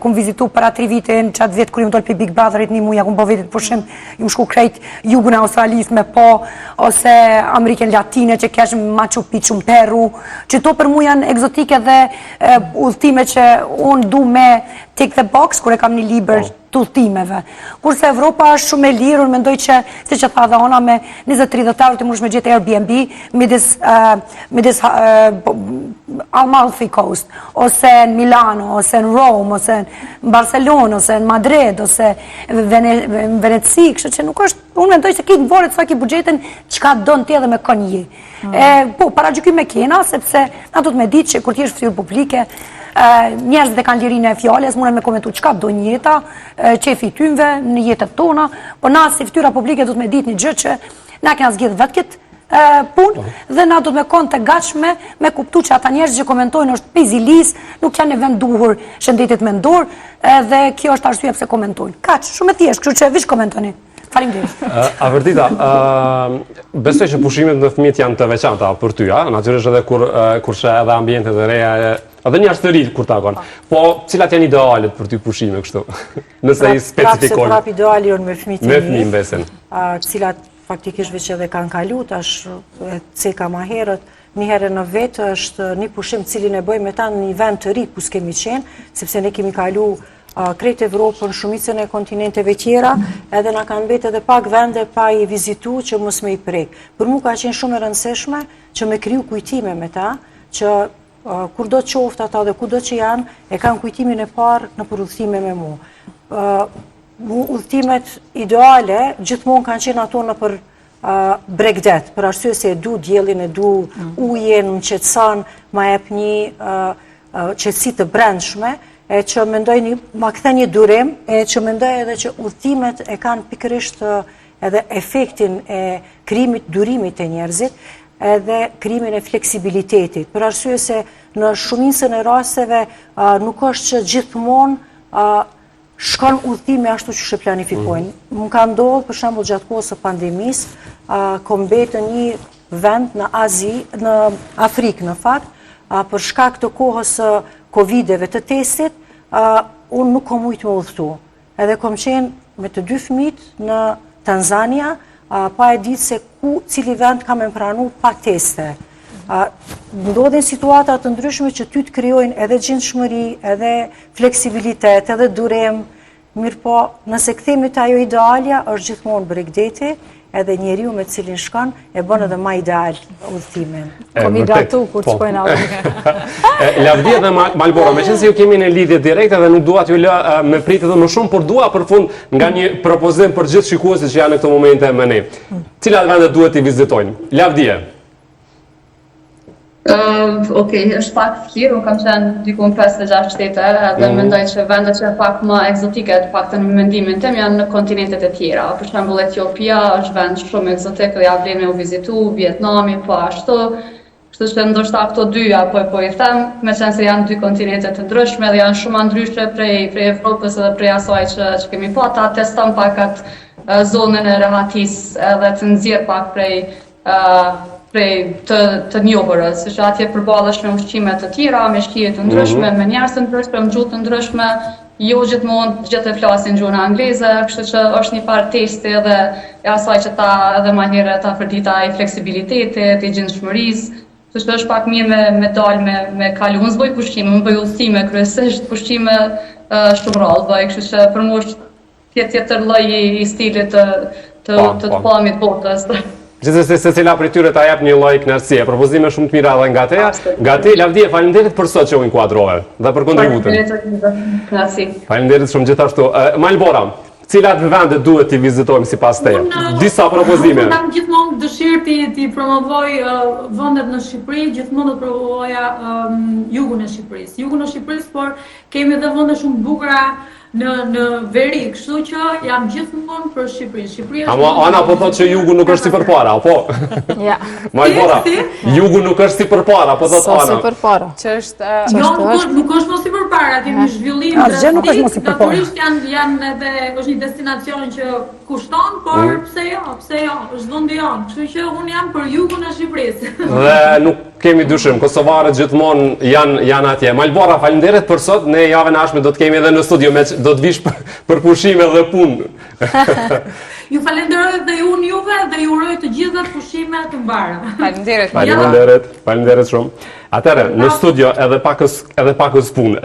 kum vizitu para 3 vite në qatë vjetë kër ju më dollë për Big Brotherit, një muja, kum po vitit pushim, ju më shku krejt jugun e Australis me po, ose Ameriken Latine që kesh Machu Picchu, Peru, që to për mu janë egzotike dhe udhëtime që unë du me tick the box, kur e kam një liber të udhëtimeve. Kurse Evropa është shumë e lirë, unë mendoj që, si që tha dhe ona, me 20-30 euro të mund me gjithë Airbnb, midis Amalfi Coast, ose në Milano, ose në Rome, ose në Barcelona, ose në Madrid, ose në Veneci, kështë që nuk është, unë mendoj se kitë në vorët sa ki bugjetin qka do në tjede me kënjë. Po, para gjykim me kena, sepse na do të me ditë që kur ti është ftyrë publike, njerëzit e kanë lirinë e fjales, mune me komentu qka do një jeta, qefi tymve në jetët tona, po na si ftyra publike do të me ditë një gjë që na kena zgjidhë vetë këtë punë dhe na do të me konë të gatshme me kuptu që ata njerëz që komentojnë është pezilis, nuk janë në vend duhur shëndetit mendor dhe kjo është arsye pse komentojnë. Kaq, shumë e thjeshtë, kështu që vish komentoni. Faleminderit. Avërtita, besoj që pushimet në fëmijët janë të veçanta për ty, natyrisht edhe kur shë edhe ambientet e reja, edhe njerëz të rinj kur takon. Po, cilat janë idealet për ty pushime kështu? Nëse i specifikojnë. Prap ideali janë me fëmijët me fëmijë besin. Cilat faktikisht veç edhe kanë kalu, tash ceka ma herët, një herë në vetë është një pushim cilin e bëjmë me ta në një vend të ri ku s'kemi qenë, sepse ne kemi kalu krejt Evropën, shumicën e kontinenteve tjera, edhe na kanë betë edhe pak vende pa i vizitu që mos me i prek. Për mu ka qenë shumë e rëndësishme që me kriju kujtime me ta, që kur do të qoftë ata dhe ku do që janë, e kanë kujtimin e parë në për udhëtime me mu. Udhëtimet ideale gjithmonë kanë qenë ato në për bregdet, për arsye se e du djelin, e du ujen, më qetësan, ma jep një qetësi të brendshme, e që mendoj ma kthe një durim, e që mendoj edhe që udhëtimet e kanë pikërisht edhe efektin e krijimit durimit e njerëzit, edhe krijimin e fleksibilitetit, për arsye se në shumicën e rasteve nuk është që gjithmonë shkon udhëtime ashtu që planifikojnë. Më ka ndodhur për shembull gjatë kohës së pandemisë, kom betë në një vend në Azi, në Afrikë në fakt, për shkak të kohës së Covideve të testit, unë nuk kom ujtë me udhëtu. Edhe kom qenë me të 2 fëmijët në Tanzania, pa e ditë se cili vend kam e pranu pa teste. Ndodhin situata të ndryshme që ty të krijojnë edhe gjendshmëri, edhe fleksibilitet, edhe durim, mirë po, nëse kthehemi te ajo idealja, është gjithmonë bregdeti, edhe njeriu me cilin shkon e bën edhe më ideal udhëtimin. Komi gatu kur të shkojnë atë. Lavdia dhe Malbora, me qenë se ju kemi në lidhje direkte dhe nuk dua t'ju lë me pritë edhe më shumë, por dua për fund nga një propozim për gjithë shikuesit që janë në këto momente me ne. Cilat vende duhet t'i vizitojnë? Lavdia. Okej, është pak vështirë, unë kam qenë dikun 5-6 shtete, dhe mendoj që vendet që pak më egzotike, pak të në mendimin tim, janë në kontinentet e tjera. Për shembull Etiopia është vend shumë egzotik dhe ja vlen me u vizitu, Vietnami, po ashtu. Kështu që ndoshta këto dyja po i them, me qenë se janë 2 kontinente të ndryshme dhe janë shumë ndryshe prej Evropës edhe prej asaj që kemi pa, ta teston pak atë zonën e rehatis edhe të nxjerr pak prej të njohurës, që atje përballesh me ushqime të tjera, me shkije të ndryshme, me njerëz të ndryshme, me gjuhë të ndryshme, jo gjithmonë gjithë flasin gjuhën angleze, kështu që është një farë testi edhe e asaj që ta edhe më herë ta përdita i fleksibilitetit, i gjendshmërisë, kështu që është pak mirë me dalë me kalu. Unë s'bëj pushime, unë bëj udhëtime kryesisht, pushime shumë rrallë bëj, kështu që për mua është tjetër lloj i stilit të pamit botës. Gjithsesi se cila prej tyre ta jap një lloj kënaqësie, propozime shumë të mira edhe nga teja. Nga te, Lavdia, faleminderit për sot që u inkuadrove dhe për kontributin. Faleminderit shumë gjithashtu. Malbora, cilat vende duhet t'i vizitojmë sipas teje? Disa propozime. Unë kam gjithmonë dëshirë t'i promovoj vendet në Shqipëri, gjithmonë do të promovoja jugun e Shqipërisë. Jugun e Shqipërisë, por kemi edhe vende shumë bukura në veri, kështu që jam gjithmonë për Shqipërinë. Ana po thotë që jugu nuk është si përpara, apo? Ja. Malbora, jugu nuk është si përpara, po thotë Ana. Si përpara. Që është... Nuk është mos si përpara, kemi zhvillim drastik, naturisht janë edhe, është një destinacion që kushton, por pse jo, është vendi jon. Kështu që unë jam për jugun e Shqipërisë. Dhe nuk kemi dyshim, kosovarët gjithmonë janë atje. Malbora, faleminderit për sot, ne javën e ardhshme do të kemi edhe në studio, do të vish për pushime dhe punë. Ju falenderoj dhe unë juve dhe ju uroj të gjitha pushime të mbara. Faleminderit shumë. Atëherë, në studio edhe pakës punë.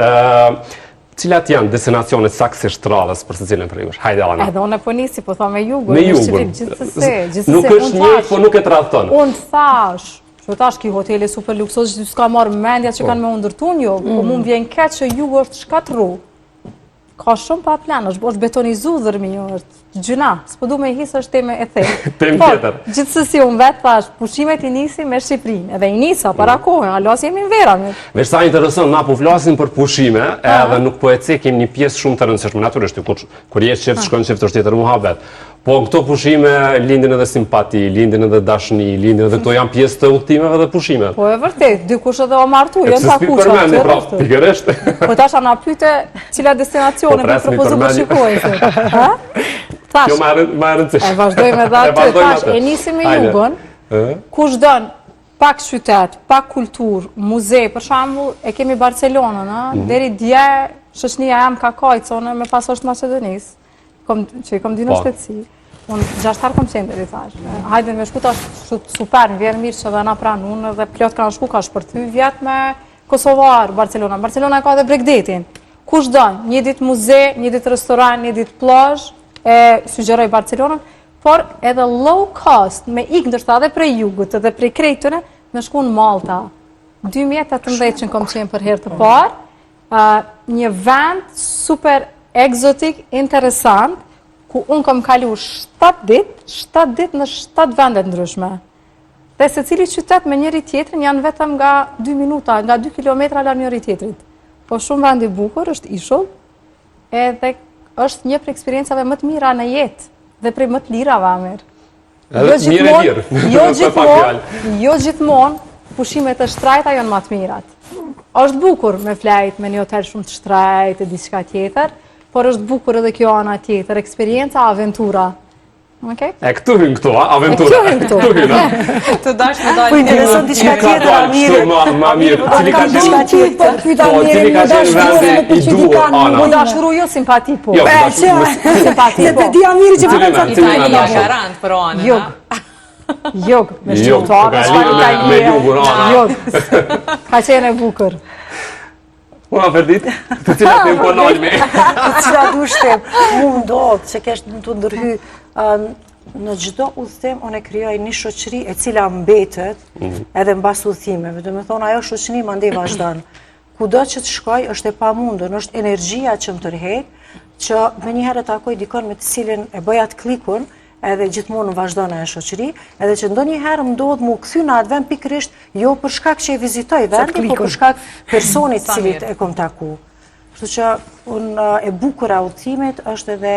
Cilat janë destinacionet saktësisht rradhës për secilin prej jush? Hajde Ana. Edhe unë po nisi, po tha me jugun. Me jugun. Gjithsesi. Nuk është një, po nuk e tradhton. Unë thash Që tash ki hoteli super luksoz që s'ka marrë mendja që kanë me undërtun jo, po mund vjen keq që ju është shkatru. Ka shumë pa plan, është betonizu dhërmi, është gjyna, s'po du me hisë është teme e thejë. Tem tjetër. Gjithsesi unë vetë thash, pushimet i nisi me Shqiprinë, edhe i nisa, para kohën, alas jemi në vera. Veç sa interesant, na po flasim për pushime, edhe nuk po e cekim një pjesë shumë të rëndësishme, natyrisht, kur jesh qef, shkon qef të është tjetër muhabet. Po në këto pushime lindin edhe simpati, lindin edhe dashni, lindin edhe këto janë pjesë të udhëtimeve dhe pushime. Po e vërtet, dikush edhe o martu, jo në takuqa. Pra, pikërisht. Po tash ana pyete cila destinacione për propozu për shikojnë. Kjo ma rëndësish. E vazhdojmë edhe aty, tash e nisim me jugën, kush dën pak qytet, pak kultur, muze, për shembull, e kemi Barcelonën, deri dje shoqënia jam ka kajcone me pasosh Maqedonisë, që i kom dy në shtetësi. Unë 6 kom qenë dhe thash. Hajde me shku tash super, më vjen mirë që dhe na pranunë dhe plot kanë shku, ka shpërthy vjet me Kosovar, Barcelona. Barcelona ka dhe Bregdetin. Kush dën, një ditë muze, një ditë restoran, një ditë plazh, e sugjeroj Barcelonën, por edhe low cost, me ik ndërsa edhe prej jugut edhe prej krejtëne, me shku në Malta. 2018 që kom qenë për herë të parë, një vend super egzotik, interesant, ku unë kom kalu 7 dit në 7 vendet ndryshme. Dhe se cili qytet me njëri tjetrin janë vetëm nga 2 minuta, nga 2 kilometra la njëri tjetrit. Po shumë vendi bukur, është ishull, edhe është një për eksperiencave më të mira në jetë, dhe prej më të lirave amir. Jo gjithmonë, pushimet e shtrajta janë më të mirat. është bukur me flajt, me një hotel shumë të shtrajt e diçka tjetër, por është bukur edhe kjo ana tjetër, eksperienca, aventura. E këtu hynë këto, aventura. Këtu hynë këtu. Të dash me dalë. Po intereson diçka tjetër, Amiri. Ma mirë, cili ka qenë vendi i duo, Ana. Po dashuru jo simpati po. Jo, simpati Se po. të di Amiri që përën sa Italia garant për Ana. Jog, me shqiptarë, me jugur, Ana. Jog, ka qenë e bukur. Ua, Ferdit, të cilat të imponojme. Të cilat dushte, mu ndodhë që kesh të ndërhy në gjdo udhëtim, unë e kryoj një shoqëri e cila mbetet edhe në bas udhëtimeve. Dhe me thonë, ajo shoqëri më ndej vazhdan. Kudo që të shkoj, është e pamundën, është energjia që më tërhejt, që me njëherë të takoj dikon me të cilin e bëjat klikun, edhe gjithmonë në vazhdojnë e shoqëri, edhe që ndo njëherë më ndodhë mu këthy në atë vend pikërisht, jo për shkak që e vizitoj vendi, po për shkak personit cilit e kom taku. Kështu që unë e bukura udhëtimit është edhe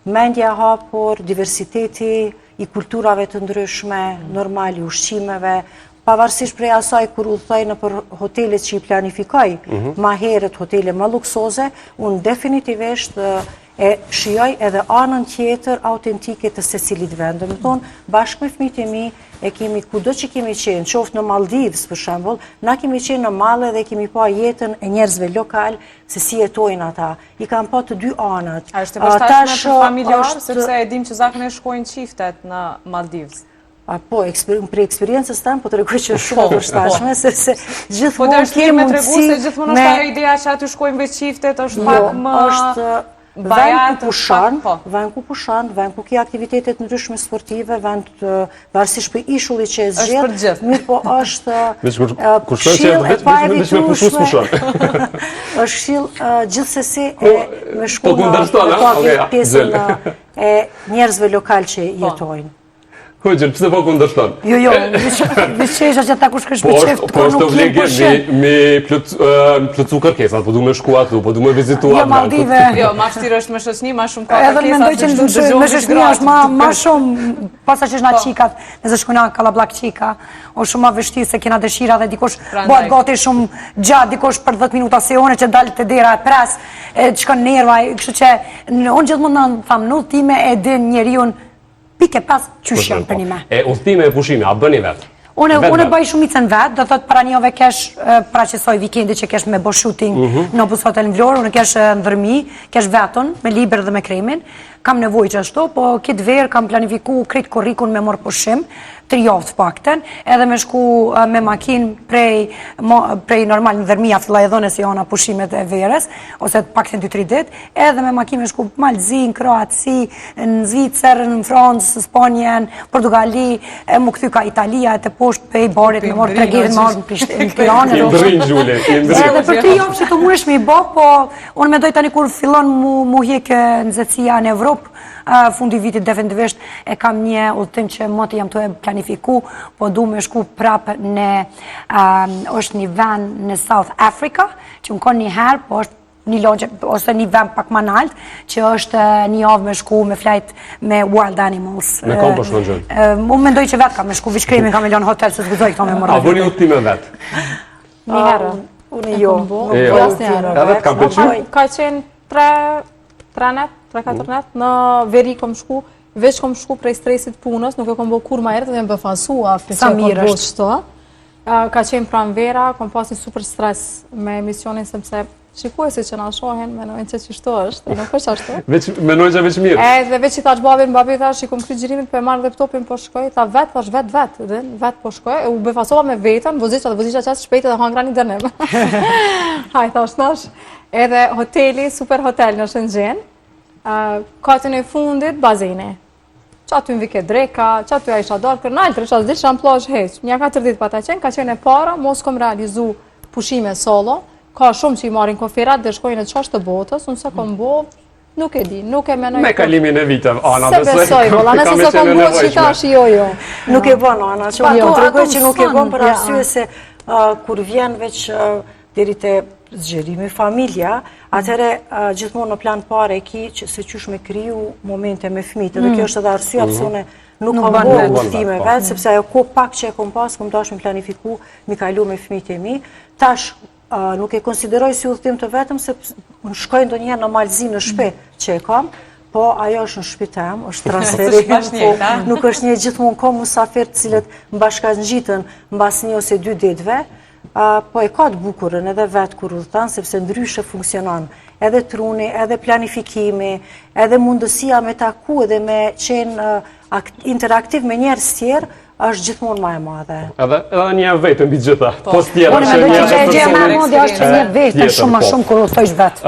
mendja hapur, diversiteti i kulturave të ndryshme, normali ushqimeve, pavarësisht prej asaj kur udhëtoj në për hotelet që i planifikoj, ma herët hotele më luksoze, unë definitivisht e shijoj edhe anën tjetër autentike të secilit vend. Dhe më thonë, bashkë me fëmijët e mi, e kemi kudo që kemi qenë, qoftë në Maldivës për shembull, na kemi qenë në male dhe kemi pa jetën e njerëzve lokal, se si jetojnë ata. I kam pa të dy anët. A është e vështirë për familjarë, sepse e dim që zakonisht shkojnë çiftet në Maldivës. Po, për eksperiencës tanë, po të regoj që është shumë e vështashme, sepse Po gjithmonë të me tregu se gjithmonë është ajo ideja që aty shkojnë veç çiftet, është pak më vend ku pushan, vend ku ki aktivitetet ndryshme sportive, vend varësisht për ishulli që e zgjedh, mirë po është këshill e pa evitueshme, është këshill gjithsesi me shku në pjesën e njerëzve lokal që jetojnë. Hoxhën, pëse po kundërshton? Jo, vishesha që ta kush kësh për qeftë, po është obligim me plëcu kërkesat, po du me shku atu, po du me vizitu atë. Maldive. Jo, ma vështirë është me shoqni, ma shumë ka edhe mendoj që me shoqni është ma shumë, pasa që është na qikat, nëse shkuna Kalablak qika, o shumë ma vështirë se kena dëshira dhe dikosh bëhet gati shumë gjatë, dikosh për 10 minuta se one që dalë të dera e pres, që shkon nerva, kështu që unë gjithmonë në thamë në udhëtime e din njeriun pike pas qysh janë për një me. E udhëtime e pushime, a bëni vetë? Unë bëj shumicën vetë, do thot para njove kesh pra qësoj vikendi që kesh me bo shooting në Bus Hotel në Vlorë, unë kesh ndërmi, kesh vetën, me liber dhe me kremin, kam nevojë që ashtu, po këtë verë kam planifiku krejt korrikun me morë pushim, 3 javë të pakten, edhe me shku me makinë prej normal në Dhermia, Fillajëdhone si jona pushimet e verës, ose pakten 2-3 dit, edhe me makinë me shku Malzi, në Kroaci, në Zvicër, në Francë, Spanjen, Portugali, mu këthy ka Italia, e të poshtë pe i barit, me morë tregirit, me marë në Tiranë. Edhe për 3 javë që të muesh me i bo, po unë me doj tani kur fillon mu hjekë nëzëtsia në Evropë, fundi vitit definitivisht e kam një udhëtim që moti jam të e planifiku, po du me shku prapë në, është një vend në South Africa, që më konë një herë, po është një logje, ose një vend pak më nalt, që është një javë me shku me flajt me wild animals. Me kom për shkon gjënë? Unë mendoj që vetë kam me shku, viçkrimi kam me lënë hotel, se s'guzoj këto me morë. A vëni udhëtime vetë? Një herë. Unë jo. Edhe t'kam pëlqy? Ka qenë 3 net, 3-4 net, në veri kom shku, veç kom shku prej stresit punës, nuk e kom bo kur ma herët, dhe jem bëfasua, sa mirë është. Ka qenë pranë vera, kom pas një super stres me emisionin, sepse shikuj se që na shohen, menojnë që qështu është, nuk është ashtu. Menojnë që veç mirë? Dhe veç i thash babi thash, i kom kry gjirimin për e marrë laptopin po shkoj, tha vetë po shkoj, u befasova me vetën, vozisha qasë shpejt edhe hangra një dënim. Haj, thash, edhe hoteli, super hotel në Shënxhen, katën e fundit, bazene. Që aty në vike dreka, që aty a isha dorë, kërnajtë, rësha zdi që në plajsh heq. Mja 4 dit pa ta qenë, ka qenë e para, mos kom realizu pushime solo, ka shumë që i marin koferat dhe shkojnë e qashtë të botës, unë se kom bo, nuk e di, nuk e menoj... Me kalimin e vitëv, Ana, se besoj, vola, nëse se kom bo që ta është jo. Nuk e bon, Ana, që unë të tregoj që nuk e bon për arsye se kur vjen veç deri te zgjerimi familja, atëre gjithmonë në plan pare e ki që se qysh me kriju momente me fmite, dhe kjo është edhe arsye pse unë nuk kam bo udhëtime vetë, sepse ajo ko pak që e kom pas, kom dash me planifiku, mi kalu me fmite e mi, tash nuk e konsideroj si udhëtim të vetëm, se unë shkoj ndonjëherë në Malzi në shtëpi që e kam, po ajo është në shtëpi tem, është transferim, nuk është një gjithmonë kom musafir të cilët mbashkangjitën mbas 1 ose 2 ditëve, po e ka të bukurën edhe vetë kur udhëtan, sepse ndryshe funksionon. Edhe truni, edhe planifikimi, edhe mundësia me taku edhe me qenë interaktiv me njerëz tjerë, është gjithmonë ma e madhe. Edhe një vetë mbi gjitha. Pos tjera që një është një vetë, shumë ma shumë kur udhëtojsh vetë.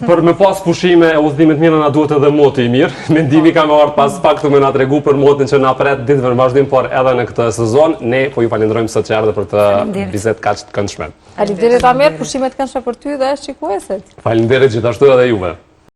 Për me pas pushime e udhëzimet mira na duhet edhe moti i mirë. Mendimi ka me ardhur pas pak të me na tregu për motin që na pret ditëve në vazhdim, por edhe në këtë sezon, ne po ju falenderojmë sot që erdhe për të bisedë kaq të këndshme. Faleminderit Amer, pushimet këndshme për ty dhe shikuesit. Faleminderit gjithashtu edhe juve.